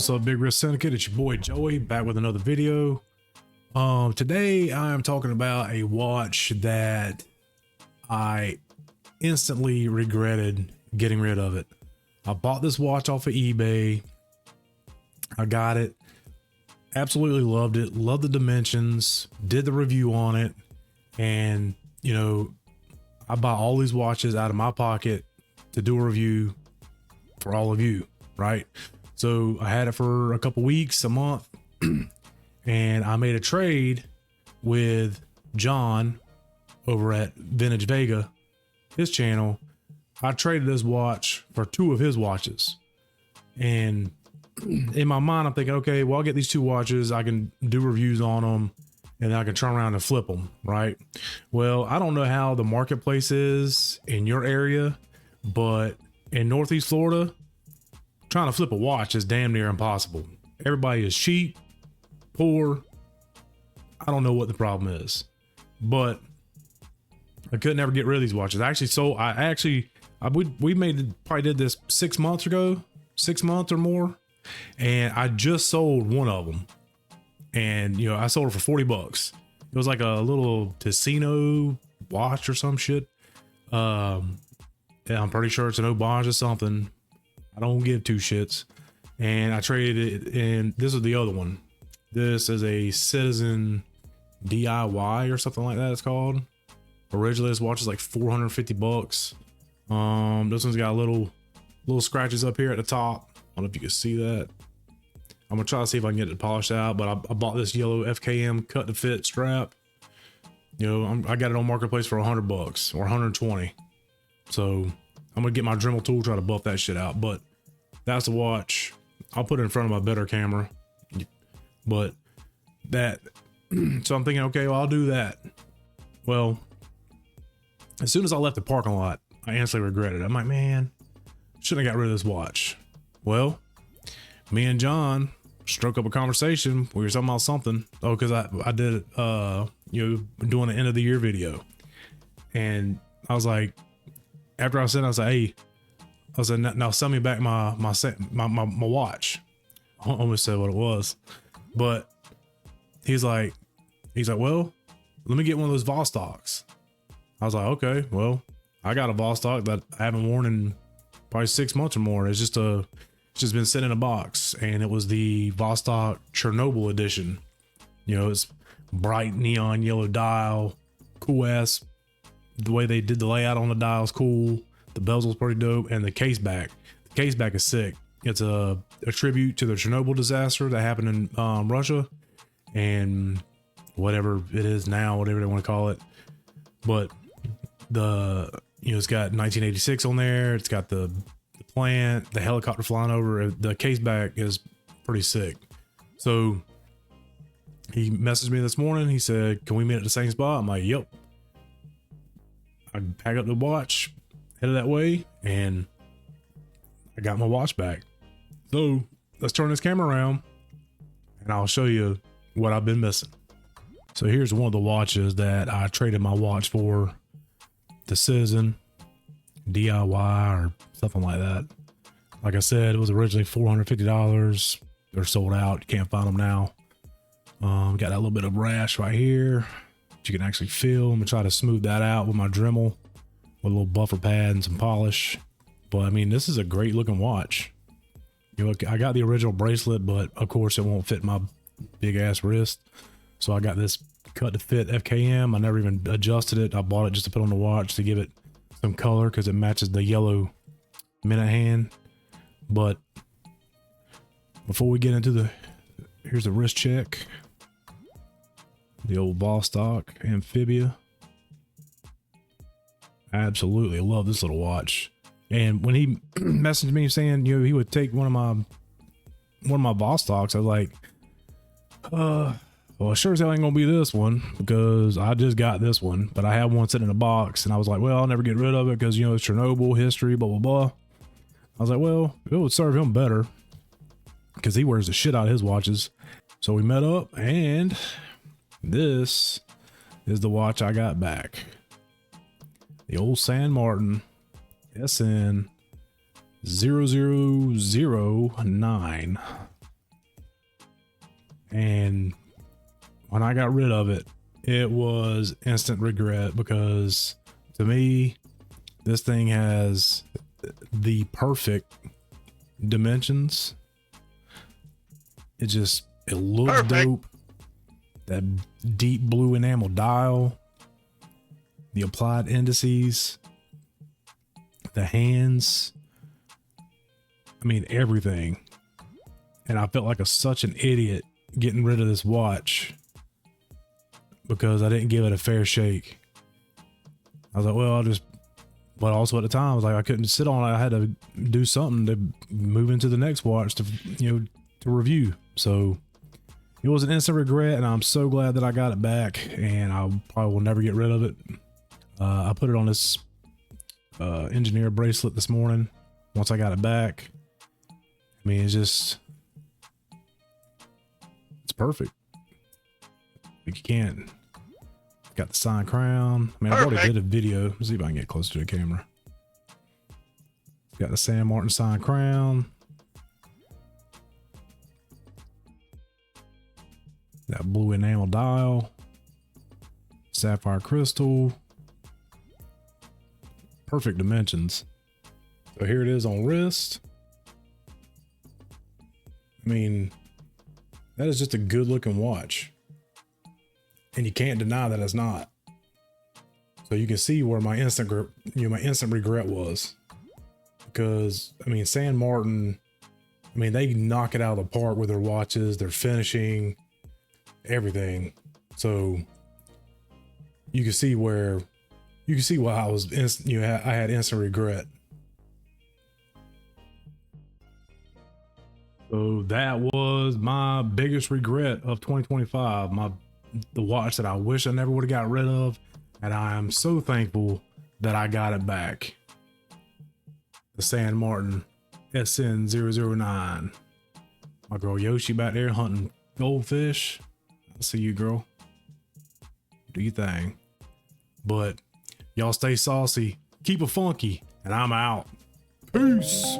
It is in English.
What's up, Big Risk Syndicate? It's your boy Joey back with another video. Today I am talking about a watch that I instantly regretted getting rid of it. I bought this watch off of eBay. I got it. Absolutely loved it. Loved the dimensions. Did the review on it. And, you know, I buy all these watches out of my pocket to do a review for all of you, right? So I had it for a couple weeks, a month, and I made a trade with John over at Vintage Vega, his channel. I traded this watch for two of his watches. And in my mind, I'm thinking, okay, well, I'll get these two watches. I can do reviews on them and I can turn around and flip them, right? Well, I don't know how the marketplace is in your area, but in Northeast Florida, trying to flip a watch is damn near impossible. Everybody is cheap, poor. I don't know what the problem is, but I could never get rid of these watches. We probably did this 6 months ago, 6 months or more. And I just sold one of them, and you know, I sold it for 40 bucks. It was like a little Ticino watch or some shit. Yeah, I'm pretty sure it's an homage or something. I don't give two shits. And I traded it, and this is the other one. This is a Citizen DIY or something like that it's called. Originally this watch is like 450 bucks. This one's got little scratches up here at the top. I don't know if you can see that. I'm gonna try to see if I can get it polished out, but I bought this yellow FKM cut to fit strap. You know, I got it on Marketplace for 100 bucks or 120. So I'm gonna get my Dremel tool, try to buff that shit out. But that's the watch. I'll put it in front of my better camera. But that, so I'm thinking, okay, well, I'll do that. Well, as soon as I left the parking lot, I instantly regretted it. I'm like, man, shouldn't have got rid of this watch. Well, me and John struck up a conversation. We were talking about something. Oh, because I did it, you know, doing an end of the year video. And I was like, after I said, I was like, hey, I said, now send me back my watch. I almost said what it was, but he's like, well, let me get one of those Vostoks. I was like, okay, well, I got a Vostok that I haven't worn in probably 6 months or more. It's just been sitting in a box, and it was the Vostok Chernobyl edition. You know, it's bright neon yellow dial, cool ass. The way they did the layout on the dial is cool. The bezel's pretty dope, and the case back is sick. It's a tribute to the Chernobyl disaster that happened in Russia, and whatever it is now, whatever they want to call it. But it's got 1986 on there. It's got the plant, the helicopter flying over. The case back is pretty sick. So he messaged me this morning. He said, can we meet at the same spot? I'm like, yep. I pack up the watch, headed that way, and I got my watch back. So let's turn this camera around and I'll show you what I've been missing. So here's one of the watches that I traded my watch for, the Citizen DIY or something like that. Like I said, it was originally $450. They're sold out. You can't find them now. Got that little bit of rash right here that you can actually feel. I'm gonna try to smooth that out with my Dremel with a little buffer pad and some polish. But I mean, this is a great looking watch. You know, I got the original bracelet, but of course it won't fit my big ass wrist. So I got this cut to fit FKM. I never even adjusted it. I bought it just to put on the watch to give it some color because it matches the yellow minute hand. But before we get into here's the wrist check. The old Vostok Amphibia. I absolutely love this little watch. And when he messaged me saying, you know, he would take one of my Vostoks, I was like, well, sure as hell ain't gonna be this one because I just got this one, but I have one sitting in a box, and I was like, well, I'll never get rid of it because, you know, it's Chernobyl history, blah, blah, blah. I was like, well, it would serve him better because he wears the shit out of his watches. So we met up, and this is the watch I got back. The old San Martin SN 0009. And when I got rid of it, it was instant regret, because to me, this thing has the perfect dimensions. It looks Perfect. dope. That deep blue enamel dial, the applied indices, the hands, I mean, everything. And I felt like such an idiot getting rid of this watch because I didn't give it a fair shake. I was like, well, but also at the time I was like, I couldn't sit on it. I had to do something to move into the next watch to review. So it was an instant regret, and I'm so glad that I got it back, and I probably will never get rid of it. I put it on this engineer bracelet this morning once I got it back. I mean, it's perfect. Like, you can't. Got the signed crown. I mean, I've already did a video. Let's see if I can get closer to the camera. Got the San Martin signed crown. That blue enamel dial. Sapphire crystal. Perfect dimensions. So here it is on wrist. I mean, that is just a good looking watch. And you can't deny that it's not. So you can see where my instant regret was. Because, I mean, San Martin, I mean, they knock it out of the park with their watches, their finishing, everything. So you can see why I was, I had instant regret. So that was my biggest regret of 2025. The watch that I wish I never would have got rid of. And I am so thankful that I got it back. The San Martin SN009. My girl Yoshi back there hunting goldfish. I see you, girl. Do your thing. But y'all stay saucy, keep it funky, and I'm out. Peace.